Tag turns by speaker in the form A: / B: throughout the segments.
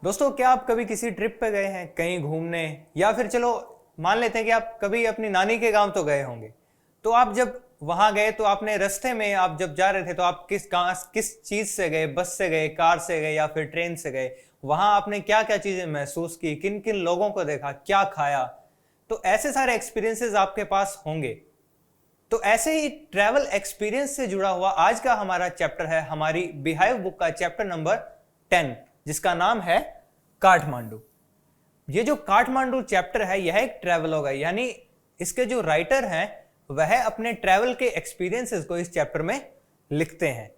A: दोस्तों, क्या आप कभी किसी ट्रिप पे गए हैं कहीं घूमने, या फिर चलो मान लेते हैं कि आप कभी अपनी नानी के गांव तो गए होंगे। तो आप जब वहां गए तो आपने रास्ते में आप जब जा रहे थे तो आप किस चीज से गए, बस से गए, कार से गए या फिर ट्रेन से गए। वहां आपने क्या क्या चीजें महसूस की, किन किन लोगों को देखा, क्या खाया। तो ऐसे सारे एक्सपीरियंसेस आपके पास होंगे। तो ऐसे ही ट्रैवल एक्सपीरियंस से जुड़ा हुआ आज का हमारा चैप्टर है हमारी बिहाइव बुक का चैप्टर नंबर 10, जिसका नाम है काठमांडू। ये जो काठमांडू चैप्टर है यह एक ट्रैवलॉग है, यानी इसके जो राइटर हैं वह अपने ट्रैवल के एक्सपीरियंसेस को इस चैप्टर में लिखते हैं।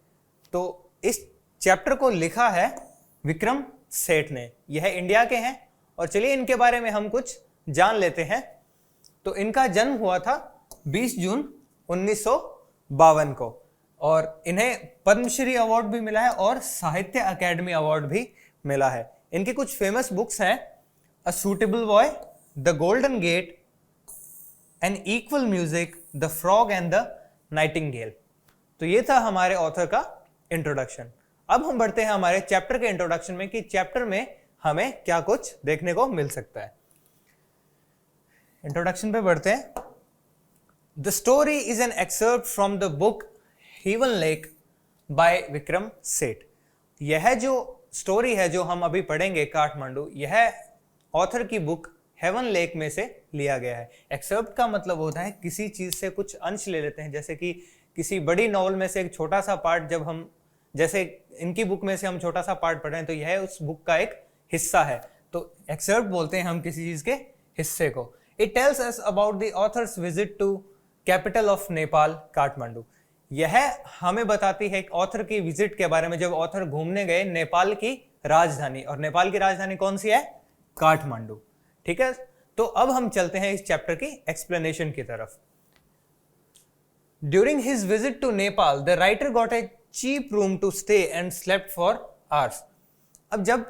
A: तो इस चैप्टर को लिखा है विक्रम सेठ ने। यह इंडिया के हैं और चलिए इनके बारे में हम कुछ जान लेते हैं। तो इनका जन्म हुआ था 20 जून 1952 को और इन्हें पद्मश्री अवार्ड भी मिला है और साहित्य अकेडमी अवार्ड भी मिला है। इनकी कुछ फेमस बुक्स हैं A Suitable Boy, The Golden Gate, An Equal Music, The Frog and the Nightingale. तो ये था हमारे ऑथर का इंट्रोडक्शन। अब हम बढ़ते हैं हमारे चैप्टर के इंट्रोडक्शन में कि चैप्टर में हमें क्या कुछ देखने को मिल सकता है। इंट्रोडक्शन पे बढ़ते हैं। The story is an excerpt from the book Heaven Lake by Vikram Seth. यह जो स्टोरी है जो हम अभी पढ़ेंगे काठमांडू, यह ऑथर की बुक हेवन लेक में से लिया गया है। एक्सर्प्ट का मतलब होता है किसी चीज से कुछ अंश ले लेते हैं, जैसे कि किसी बड़ी नॉवल में से एक छोटा सा पार्ट, जब हम जैसे इनकी बुक में से हम छोटा सा पार्ट पढ़ रहे हैं तो यह उस बुक का एक हिस्सा है। तो एक्सर्प्ट बोलते हैं हम किसी चीज के हिस्से को। It tells us about the author's visit to capital of Nepal, Kathmandu. यह हमें बताती है एक ऑथर की विजिट के बारे में, जब ऑथर घूमने गए नेपाल की राजधानी, और नेपाल की राजधानी कौन सी है? काठमांडू। ठीक है, तो अब हम चलते हैं इस चैप्टर की एक्सप्लेनेशन की तरफ। During his visit to Nepal the writer got a cheap room to stay and slept for hours. अब जब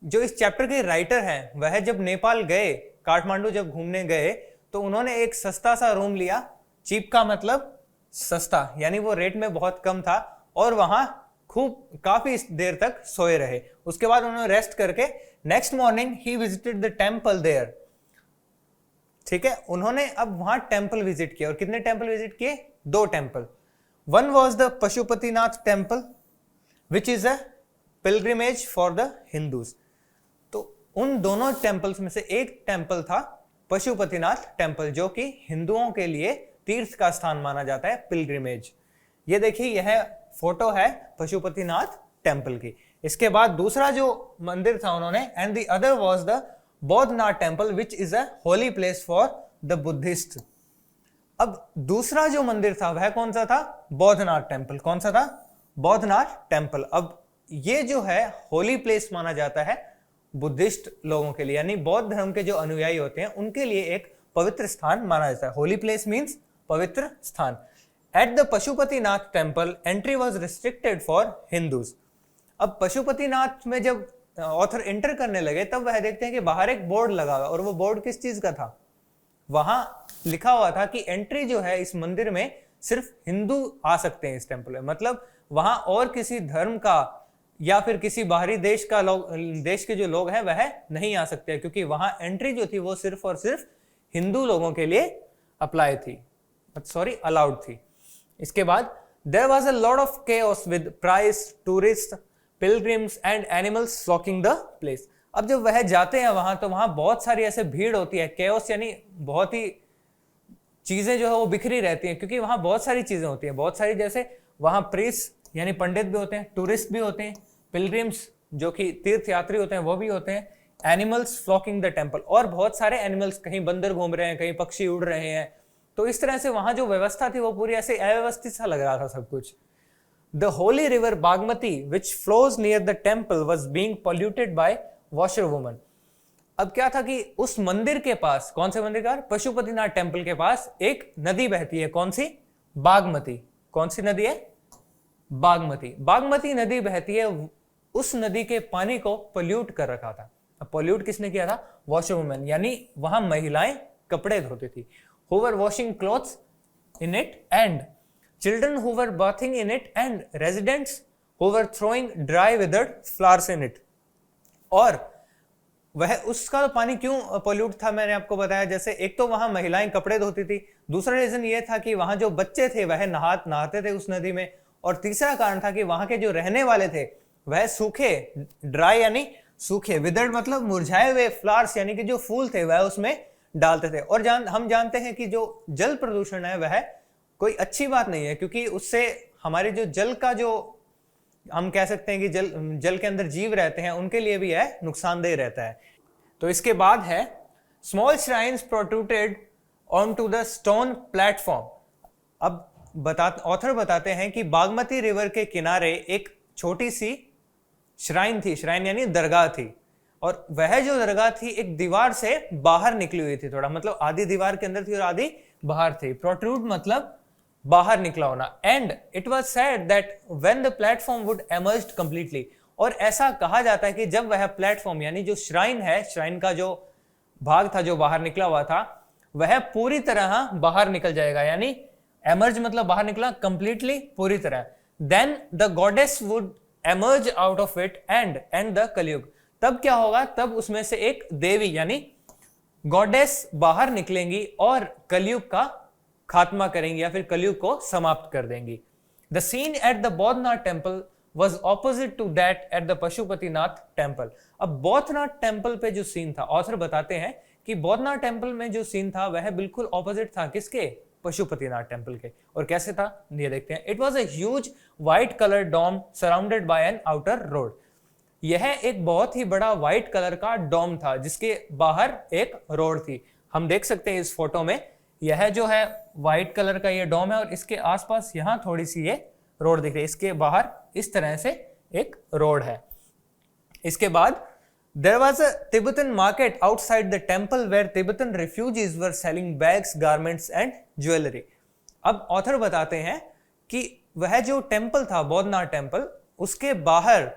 A: जो इस चैप्टर के राइटर हैं वह जब नेपाल गए, काठमांडू जब घूमने गए, तो उन्होंने एक सस्ता सा रूम लिया। चीप का मतलब सस्ता, यानी वो रेट में बहुत कम था, और वहां खूब काफी देर तक सोए रहे। उसके बाद उन्होंने रेस्ट करके नेक्स्ट मॉर्निंग ही विजिटेड द टेम्पल देयर। ठीक है, उन्होंने अब वहां टेम्पल विजिट किया। और कितने टेम्पल विजिट किए? 2 temple. One was the Pashupatinath temple which is a pilgrimage for the Hindus. तो उन दोनों टेम्पल्स में से एक टेम्पल था पशुपतिनाथ टेम्पल, जो कि हिंदुओं के लिए तीर्थ का स्थान माना जाता है, पिलग्रिमेज। ये देखिए, यह फोटो है पशुपतिनाथ टेम्पल की। इसके बाद दूसरा जो मंदिर था उन्होंने, and the other was the Boudhanath temple which is a holy place for the Buddhist. अब दूसरा जो मंदिर था वह कौन सा था? बौद्धनाथ टेम्पल। कौन सा था? बौद्धनाथ टेम्पल। अब ये जो है होली प्लेस माना जाता है बुद्धिस्ट लोगों के लिए, यानी बौद्ध धर्म के जो अनुयायी होते हैं उनके लिए एक पवित्र स्थान माना जाता है। होली प्लेस मीन्स पवित्र स्थान। Eight the Pashupatinath temple entry was restricted for Hindus. अब पशुपतिनाथ में जब ऑथर एंटर करने लगे तब वह देखते हैं कि बाहर एक बोर्ड लगा हुआ, और वो बोर्ड किस चीज का था? वहां लिखा हुआ था कि एंट्री जो है इस मंदिर में सिर्फ हिंदू आ सकते हैं इस टेम्पल में। मतलब वहां और किसी धर्म का या फिर किसी बाहरी देश का देश के जो लोग हैं वह नहीं आ सकते, क्योंकि वहां एंट्री जो थी वो सिर्फ और सिर्फ हिंदू लोगों के लिए अप्लाई थी, अलाउड थी। इसके बाद there was a lot of chaos with priests, tourist, pilgrims and animals flocking the place. अब जब वह जाते हैं वहां तो वहां बहुत सारी ऐसे भीड़ होती है। केओस यानी बहुत ही चीजें जो है वो बिखरी रहती हैं, क्योंकि वहां बहुत सारी चीजें होती हैं, बहुत सारी, जैसे वहां प्रीस्ट यानी पंडित भी होते हैं, टूरिस्ट भी होते हैं, पिलग्रिम्स जो कि तीर्थ यात्री होते हैं वो भी होते हैं, एनिमल्स फ्लॉकिंग द टेम्पल, और बहुत सारे एनिमल्स, कहीं बंदर घूम रहे हैं, कहीं पक्षी उड़ रहे हैं। तो इस तरह से वहां जो व्यवस्था थी वो पूरी ऐसे अव्यवस्थित सा लग रहा था सब कुछ। The holy river Bagmati which flows near the temple was being polluted by washer woman. अब क्या था कि उस मंदिर के पास, कौन से मंदिर का? पशुपतिनाथ टेम्पल के पास एक नदी बहती है। कौन सी? बागमती। कौन सी नदी है? बागमती। बागमती नदी बहती है। उस नदी के पानी को पोल्यूट कर रखा था। अब पोल्यूट किसने किया था? वॉशर वुमन, यानी वहां महिलाएं कपड़े धोती थी। who were washing clothes in it, and children who were bathing in it, and residents who were throwing dry withered flowers in it। और वह उसका पानी क्यों पोल्यूट था, मैंने आपको बताया। जैसे एक तो वहां महिलाएं कपड़े धोती थी, दूसरा रीजन ये था कि वहां जो बच्चे थे वह नहाते थे उस नदी में, और तीसरा कारण था कि वहां के जो रहने वाले थे वह सूखे, ड्राई यानी सूखे, विदर्ड मतलब मुरझाए हुए फ्लावर्स यानी कि जो फूल थे वह उसमें डालते थे। और हम जानते हैं कि जो जल प्रदूषण है वह कोई अच्छी बात नहीं है, क्योंकि उससे हमारे जो जल का जो हम कह सकते हैं कि जल के अंदर जीव रहते हैं उनके लिए भी यह नुकसानदेह रहता है। तो इसके बाद है small shrines protruded on to the stone platform. अब ऑथर बताते हैं कि बागमती रिवर के किनारे एक छोटी सी श्राइन थी, श्राइन यानी दरगाह थी, और वह जो दरगाह थी एक दीवार से बाहर निकली हुई थी, थोड़ा मतलब आधी दीवार के अंदर थी और आधी बाहर थी। प्रोट्रूड मतलब बाहर निकला होना। And it was said that when the platform would emerged completely, और ऐसा कहा जाता है कि जब वह प्लेटफॉर्म यानी जो श्राइन है, श्राइन का जो भाग था जो बाहर निकला हुआ था, वह पूरी तरह बाहर निकल जाएगा, यानी एमर्ज मतलब बाहर निकला कंप्लीटली, पूरी तरह। Then the goddess would emerge out of it and end the Kalyug. तब क्या होगा, तब उसमें से एक देवी यानी गॉडेस बाहर निकलेंगी और कलयुग का खात्मा करेंगी या फिर कलयुग को समाप्त कर देंगी। The scene at the Boudhanath temple was opposite to that at the Pashupatinath temple. अब बौद्धनाथ टेम्पल पे जो सीन था, ऑथर बताते हैं कि बौद्धनाथ टेम्पल में जो सीन था वह बिल्कुल ऑपोजिट था, किसके, पशुपतिनाथ टेम्पल के। और कैसे था ये देखते हैं। It was a huge white colour dome surrounded by an outer road. यह एक बहुत ही बड़ा व्हाइट कलर का डोम था जिसके बाहर एक रोड थी। हम देख सकते हैं इस फोटो में, यह जो है व्हाइट कलर का ये डोम है और इसके आसपास यहाँ थोड़ी सी ये रोड दिख रही है, इसके बाहर इस तरह से एक रोड है। इसके बाद there was a Tibetan market outside the temple where Tibetan refugees were selling bags, garments and jewelry। अब ऑथर बताते हैं कि वह जो टेम्पल था बौद्धनाथ टेम्पल, उसके बाहर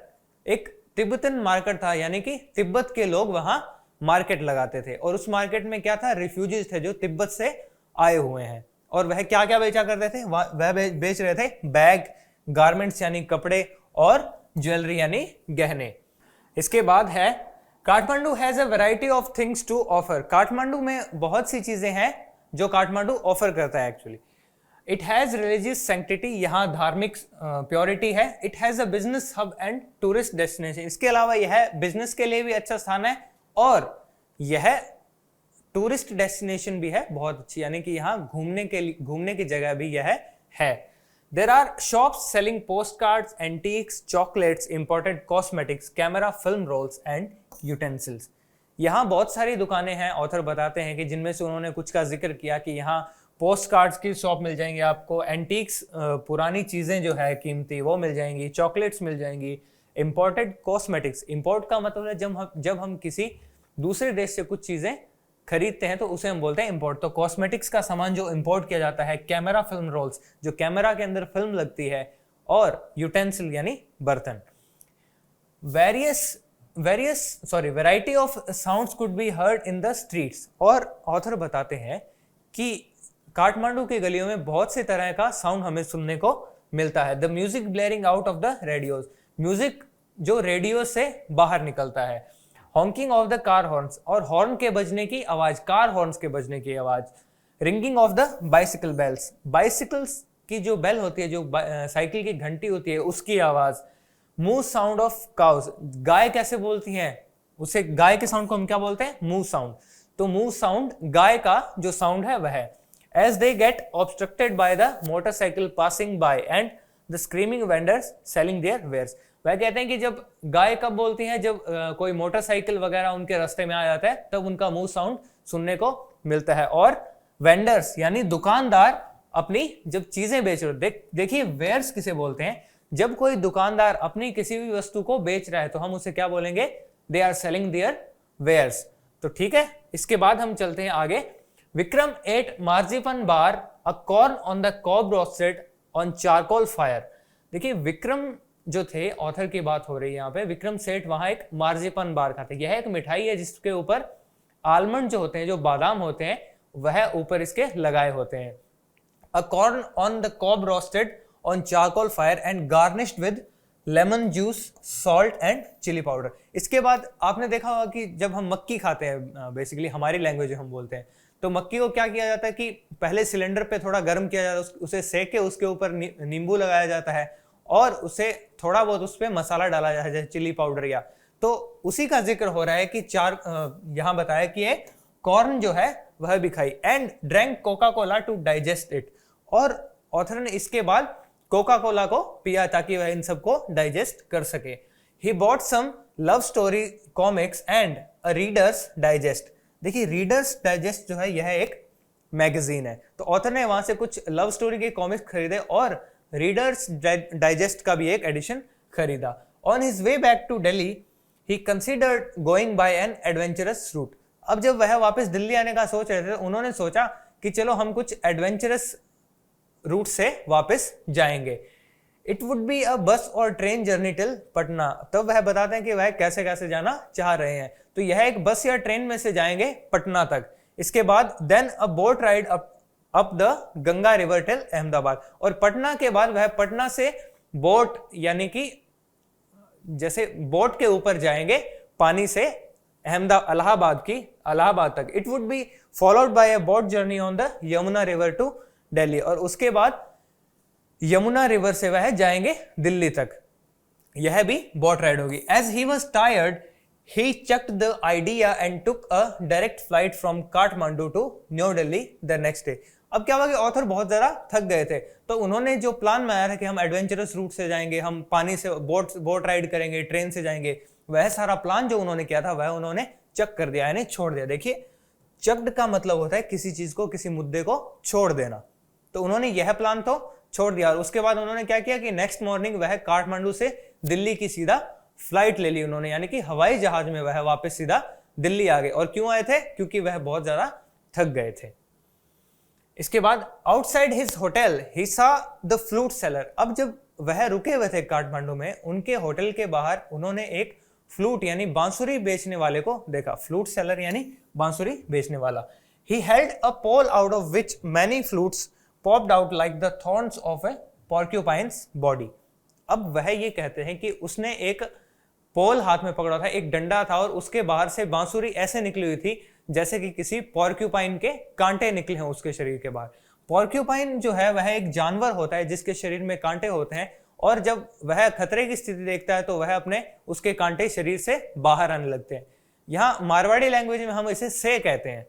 A: एक तिब्बतन मार्केट था, यानी कि तिब्बत के लोग वहां मार्केट लगाते थे, और उस मार्केट में क्या था, रिफ्यूजीज थे जो तिब्बत से आए हुए हैं। और वह क्या क्या बेचा करते थे, वह बेच रहे थे बैग, गारमेंट्स यानी कपड़े, और ज्वेलरी यानी गहने। इसके बाद है Kathmandu has a variety of things to offer. Kathmandu में बहुत सी चीजें हैं जो काठमांडू ऑफर करता है actually. It has religious sanctity, यहाँ धार्मिक प्योरिटी है। It has a business hub and tourist destination, इसके अलावा यह बिजनेस के लिए भी अच्छा स्थान है और यह टूरिस्ट डेस्टिनेशन भी है बहुत अच्छी, यानी कि यहाँ घूमने की जगह भी यह है। There are shops selling postcards, antiques, chocolates, imported cosmetics, camera, film rolls and utensils। यहाँ बहुत सारी दुकानें हैं, ऑथर बताते हैं कि जिनमें से उन्होंने कुछ का जिक्र किया कि यहाँ पोस्ट कार्ड्स की शॉप मिल जाएंगी आपको, एंटीक्स पुरानी चीज़ें जो है कीमती वो मिल जाएंगी, चॉकलेट्स मिल जाएंगी, इम्पोर्टेड कॉस्मेटिक्स, इम्पोर्ट का मतलब है जब हम किसी दूसरे देश से कुछ चीज़ें खरीदते हैं तो उसे हम बोलते हैं इंपोर्ट। तो कॉस्मेटिक्स का सामान जो इंपोर्ट किया जाता है, कैमरा फिल्म रोल्स जो कैमरा के अंदर फिल्म लगती है, और यूटेंसिल यानी बर्तन। Variety of sounds could be heard in the streets. और ऑथर बताते हैं कि काठमांडू की गलियों में बहुत से तरह का साउंड हमें सुनने को मिलता है। The music blaring out of the radios, music जो रेडियो से बाहर निकलता है। Honking of the car horns, और हॉर्न के बजने की आवाज, कार हॉर्न्स के बजने की आवाज। Ringing of the bicycle bells, bicycles की जो बेल होती है, जो साइकिल की घंटी होती है, उसकी आवाज। मूव साउंड ऑफ काउज, गाय कैसे बोलती हैं, उसे गाय के साउंड को हम क्या बोलते हैं, मूव साउंड। तो मूव साउंड गाय का जो साउंड है वह है। As they get obstructed by the motorcycle passing by and the screaming vendors selling their wares. वह कहते हैं कि जब गाय कब बोलती हैं, जब कोई मोटरसाइकिल वगैरह उनके रास्ते में आ जाता है तब उनका मुंह साउंड सुनने को मिलता है। और वेंडर्स यानी दुकानदार अपनी जब चीजें बेच रहे, देखिए वेयर्स किसे बोलते हैं, जब कोई दुकानदार अपनी किसी भी वस्तु को बेच रहा है तो हम उसे क्या बोलेंगे, they are selling their wares. तो ठीक है, इसके बाद हम चलते हैं आगे। Vikram at marzipan bar, a corn on the cob roasted on charcoal fire. देखिए विक्रम जो थे, ऑथर की बात हो रही है यहाँ पे, विक्रम सेठ वहां एक मार्जिपन बार खाते। यह एक मिठाई है जिसके ऊपर आलमंड जो होते हैं, जो बादाम होते हैं, वह ऊपर इसके लगाए होते हैं। A corn on the cob roasted on charcoal fire and garnished with lemon juice, salt and chilli powder. इसके बाद आपने देखा होगा कि जब हम मक्की खाते हैं, बेसिकली हमारी लैंग्वेज हम बोलते हैं, तो मक्की को क्या किया जाता है कि पहले सिलेंडर पे थोड़ा गर्म किया जाता है, उसे सेक के उसके ऊपर नींबू लगाया जाता है और उसे थोड़ा बहुत उस पर मसाला डाला जाता है, जैसे चिली पाउडर या, तो उसी का जिक्र हो रहा है कि यहाँ बताया कि ये कॉर्न जो है वह भी खाई and drank Coca Cola to digest it, और ऑथर ने इसके बाद कोका कोला को पिया ताकि वह इन सबको डाइजेस्ट कर सके। He bought some love story comics and a Reader's Digest. देखिए रीडर्स डाइजेस्ट जो है यह एक मैगजीन है, तो ऑथर ने वहां से कुछ लव स्टोरी के कॉमिक्स खरीदे और रीडर्स डाइजेस्ट का भी एक एडिशन खरीदा। On his way back to Delhi he considered going by an adventurous route. अब जब वह वापस दिल्ली आने का सोच रहे थे, उन्होंने सोचा कि चलो हम कुछ एडवेंचरस रूट से वापस जाएंगे। इट वुड बी अ बस और ट्रेन जर्नी टिल पटना। तब वह बताते हैं कि वह कैसे कैसे जाना चाह रहे हैं, तो यह एक बस या ट्रेन में से जाएंगे पटना तक। इसके बाद then a boat ride up the Ganga river till Ahmedabad, और पटना के बाद वह पटना से बोट यानी कि जैसे बोट के ऊपर जाएंगे पानी से इलाहाबाद तक। It would be followed by a boat journey on the Yamuna river to Delhi, और उसके बाद यमुना रिवर से वह जाएंगे दिल्ली तक, यह भी बोट राइड होगी। As he was tired he chucked the idea and took a direct flight from Kathmandu to New Delhi the next day. अब क्या हुआ कि ऑथर बहुत ज्यादा थक गए थे, तो उन्होंने जो प्लान बनाया था कि हम एडवेंचरस रूट से जाएंगे, हम पानी से बोट राइड करेंगे, ट्रेन से जाएंगे, वह सारा प्लान जो उन्होंने किया था वह उन्होंने चक कर दिया, यानी छोड़ दिया। देखिए चक्ड का मतलब होता है किसी चीज को, किसी मुद्दे को छोड़ देना, तो उन्होंने यह प्लान तो छोड़ दिया। और उसके बाद उन्होंने क्या किया कि नेक्स्ट मॉर्निंग वह काठमांडू से दिल्ली की सीधा फ्लाइट ले ली उन्होंने, यानी कि हवाई जहाज में वह वापस सीधा दिल्ली आ गए। और क्यों आए थे? क्योंकि वह बहुत ज्यादा थक गए थे। इसके बाद आउटसाइड हिज होटल ही सा द फ्लूट सेलर। अब जब वह रुके हुए थे काठमांडू में, उनके होटल के बाहर उन्होंने एक फ्लूट यानी बांसुरी बेचने वाले को देखा। फ्लूट सेलर यानी बांसुरी बेचने वाला। He held a pole out of which many flutes popped out like the thorns of a porcupine's body। अब वह ये कहते हैं कि उसने एक पोल हाथ में पकड़ा था, एक डंडा था, और उसके बाहर से बांसुरी ऐसे निकली हुई थी जैसे कि किसी पॉर्क्यूपाइन के कांटे निकले हैं उसके शरीर के बाहर। पॉर्क्यूपाइन जो है वह एक जानवर होता है जिसके शरीर में कांटे होते हैं, और जब वह खतरे की स्थिति देखता है तो वह अपने उसके कांटे शरीर से बाहर आने लगते हैं। यहाँ मारवाड़ी लैंग्वेज में हम इसे से कहते हैं,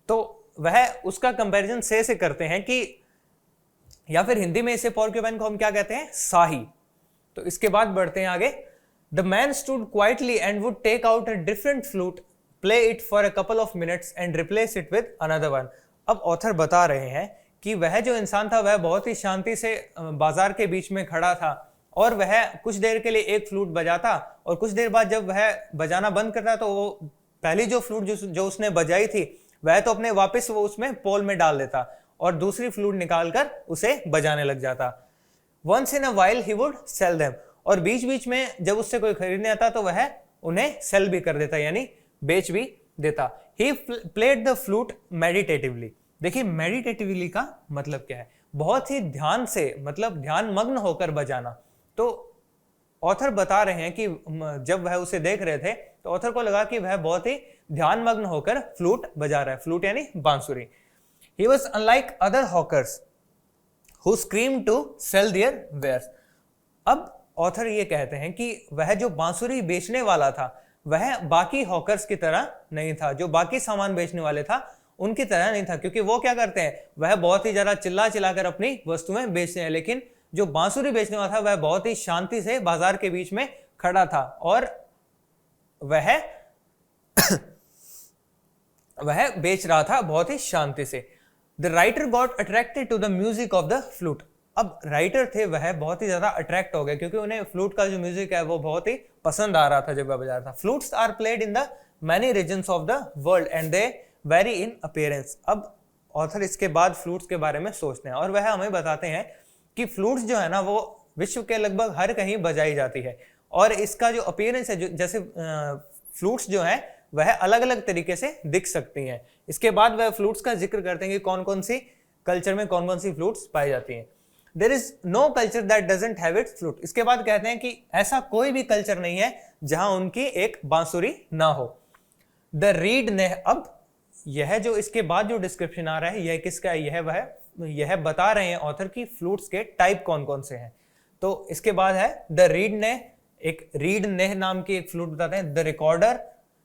A: तो वह उसका कंपैरिजन से करते हैं कि, या फिर हिंदी में इसे पॉर्क्यूपाइन को हम क्या कहते हैं? साही। तो इसके बाद बढ़ते हैं आगे। The man stood quietly and would take out a different flute, play it for a couple of minutes and replace it with another one. अब ऑथर बता रहे हैं कि वह जो इंसान था वह बहुत ही शांति से बाजार के बीच में खड़ा था, और वह कुछ देर के लिए एक फ्लूट बजाता, और कुछ देर बाद जब वह बजाना बंद करता तो वो पहली जो फ्लूट जो उसने बजाई थी वह तो अपने वापस वो उसमें पोल में डाल देता और दूसरी फ्लूट निकालकर उसे बजाने लग जाता। Once in a while he would sell them, और बीच बीच में जब उससे कोई खरीदने आता तो वह उन्हें सेल भी कर देता, यानी बेच भी देता। He played the flute meditatively. देखिए मेडिटेटिवली का मतलब क्या है? बहुत ही ध्यान से, मतलब ध्यान मग्न होकर बजाना। तो ऑथर बता रहे हैं कि जब वह उसे देख रहे थे तो ऑथर को लगा कि वह बहुत ही ध्यान मग्न होकर फ्लूट बजा रहा है, फ्लूट यानी बांसुरी। He was unlike other hawkers who screamed to sell their wares। अब ऑथर ये कहते हैं कि वह जो बांसुरी बेचने वाला था वह बाकी हॉकर्स की तरह नहीं था, जो बाकी सामान बेचने वाले था उनकी तरह नहीं था, क्योंकि वो क्या करते हैं, वह बहुत ही ज्यादा चिल्ला चिल्लाकर अपनी वस्तुएं बेचते हैं, लेकिन जो बांसुरी बेचने वाला था वह बहुत ही शांति से बाजार के बीच में खड़ा था, और वह बेच रहा था बहुत ही शांति से। The writer got attracted to the music of the flute. अब राइटर थे वह बहुत ही ज्यादा अट्रैक्ट हो गए, क्योंकि उन्हें फ्लूट का जो म्यूजिक है वो बहुत ही पसंद आ रहा था जब वह बजा रहा था। Flutes are played in the many regions of the world and they vary in appearance. अब ऑथर इसके बाद फ्लूट्स के बारे में सोचते हैं, और वह हमें बताते हैं कि फ्लूट्स जो है ना वो विश्व के लगभग हर कहीं बजाई जाती है, और इसका जो अपीयरेंस है, जैसे फ्लूट्स जो है वह अलग अलग तरीके से दिख सकती हैं। इसके बाद वह फ्लूट्स का जिक्र करते हैं कि कौन कौन सी कल्चर में कौन कौन सी फ्लूट्स पाई जाती हैं। There is no culture that doesn't have its flute. इसके बाद कहते हैं कि ऐसा कोई भी कल्चर नहीं है जहां उनकी एक बांसुरी ना हो। द रीड ने, अब यह जो इसके बाद जो डिस्क्रिप्शन आ रहा है यह किसका है, यह बता रहे हैं ऑथर की फ्लूट्स के टाइप कौन कौन से हैं। तो इसके बाद है द रीड ने, एक रीड ने नाम की एक फ्लूट बताते हैं। द रिकॉर्डर,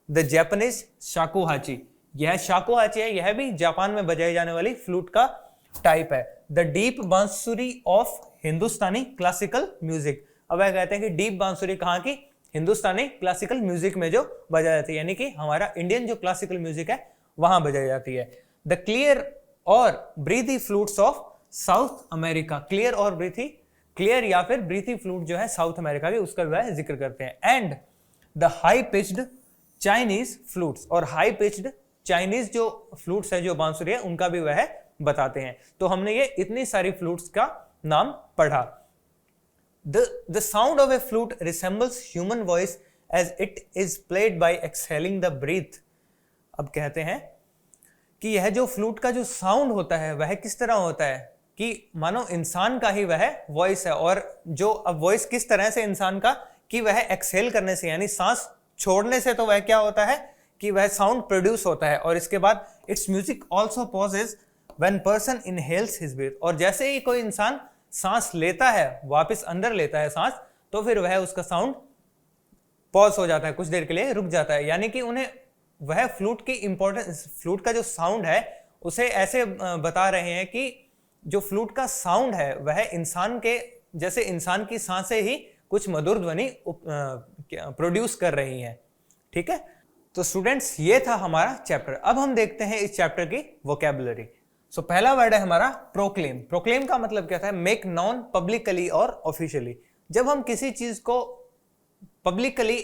A: द जापानीज शाकुहाची, यह शाकुहाची है, यह भी जापान में बजाई जाने वाली फ्लूट का टाइप है। द डीप बांसुरी ऑफ हिंदुस्तानी क्लासिकल म्यूजिक, अब वह कहते हैं कि डीप बांसुरी कहाँ की, हिंदुस्तानी क्लासिकल म्यूजिक में जो बजाई जाती है, यानी कि हमारा इंडियन जो क्लासिकल म्यूजिक है वहां बजाई जाती है। द क्लियर और breathy flutes of South America, clear और ब्रीथी, क्लियर या फिर ब्रीथी फ्लूट जो है साउथ अमेरिका की, उसका वह जिक्र करते हैं। And the high pitched Chinese flutes, और हाई पिच्ड चाइनीज जो फ्लूट्स है, जो बांसुरी है, उनका भी वह बताते हैं। तो हमने ये इतनी सारी फ्लूट्स का नाम पढ़ा। The sound of a flute resembles human voice as it is played by exhaling the breath। अब कहते हैं कि यह जो फ्लूट का जो साउंड होता है वह किस तरह होता है कि मानो इंसान का ही वह वॉइस है, और जो अब वॉइस किस तरह से इंसान का, कि वह एक्सहेल करने से यानी सांस छोड़ने से तो वह क्या होता है कि वह साउंड प्रोड्यूस होता है। और इसके बाद its music also pauses when person inhales his breath, और जैसे ही कोई इंसान सांस लेता है, वापस अंदर लेता है सांस, तो फिर वह उसका साउंड पॉज हो जाता है, कुछ देर के लिए रुक जाता है। यानी कि उन्हें वह फ्लूट की इंपॉर्टेंस, फ्लूट का जो साउंड है उसे ऐसे बता रहे हैं कि जो फ्लूट का साउंड है वह इंसान के, जैसे इंसान की सांसें ही कुछ मधुर ध्वनि प्रोड्यूस कर रही हैं। ठीक है, तो स्टूडेंट्स ये था हमारा चैप्टर। अब हम देखते हैं इस चैप्टर की वोकैबुलरी। सो पहला वर्ड है हमारा प्रोक्लेम। प्रोक्लेम का मतलब क्या था, मेक नॉन पब्लिकली और ऑफिशियली। जब हम किसी चीज को पब्लिकली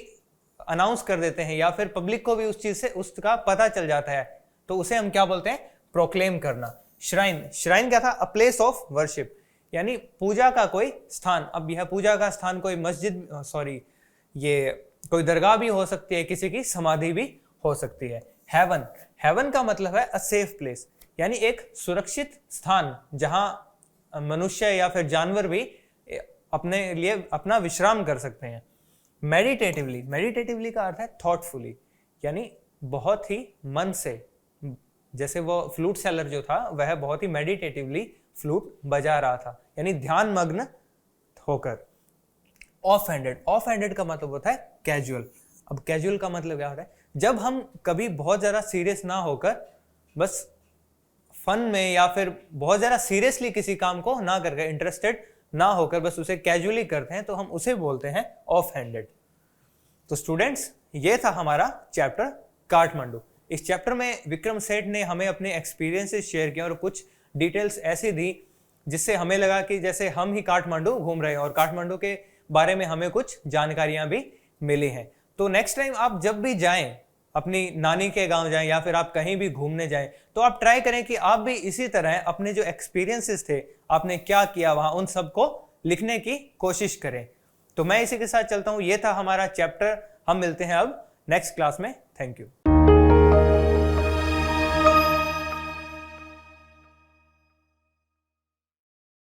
A: अनाउंस कर देते हैं या फिर पब्लिक को भी उस चीज से उसका पता चल जाता है, तो उसे हम क्या बोलते हैं, प्रोक्लेम करना। श्राइन, श्राइन क्या था, अ प्लेस ऑफ वर्शिप, यानी पूजा का कोई स्थान। अब यह पूजा का स्थान कोई मस्जिद, ये कोई दरगाह भी हो सकती है, किसी की समाधि भी हो सकती है। हेवन, हेवन का मतलब है अ सेफ प्लेस, यानी एक सुरक्षित स्थान जहां मनुष्य या फिर जानवर भी अपने लिए अपना विश्राम कर सकते हैं। मेडिटेटिवली, मेडिटेटिवली का अर्थ है थॉटफुली, यानी बहुत ही मन से, जैसे वो फ्लूट सेलर जो था वह बहुत ही मेडिटेटिवली फ्लूट बजा रहा था, यानी ध्यान मग्न होकर। ऑफ हैंडेड, ऑफ हैंडेड का मतलब होता है कैजुअल। अब कैजुअल का मतलब क्या होता है, जब हम कभी बहुत ज्यादा सीरियस ना होकर बस फन में या फिर बहुत ज्यादा सीरियसली किसी काम को ना करके, इंटरेस्टेड ना होकर बस उसे कैजुअली करते हैं, तो हम उसे बोलते हैं ऑफ हैंडेड। तो स्टूडेंट्स ये था हमारा चैप्टर काठमांडू। इस चैप्टर में विक्रम सेठ ने हमें अपने एक्सपीरियंसेस शेयर किए और कुछ डिटेल्स ऐसी दी जिससे हमें लगा कि जैसे हम ही काठमांडू घूम रहे हैं और काठमांडू के बारे में हमें कुछ जानकारियां भी मिली हैं। तो नेक्स्ट टाइम आप जब भी जाएं, अपनी नानी के गांव जाएं या फिर आप कहीं भी घूमने जाएं, तो आप ट्राई करें कि आप भी इसी तरह अपने जो एक्सपीरियंसेस थे, आपने क्या किया वहां, उन सबको लिखने की कोशिश करें। तो मैं इसी के साथ चलता हूं। ये था हमारा चैप्टर। हम मिलते हैं अब नेक्स्ट क्लास में। Thank you.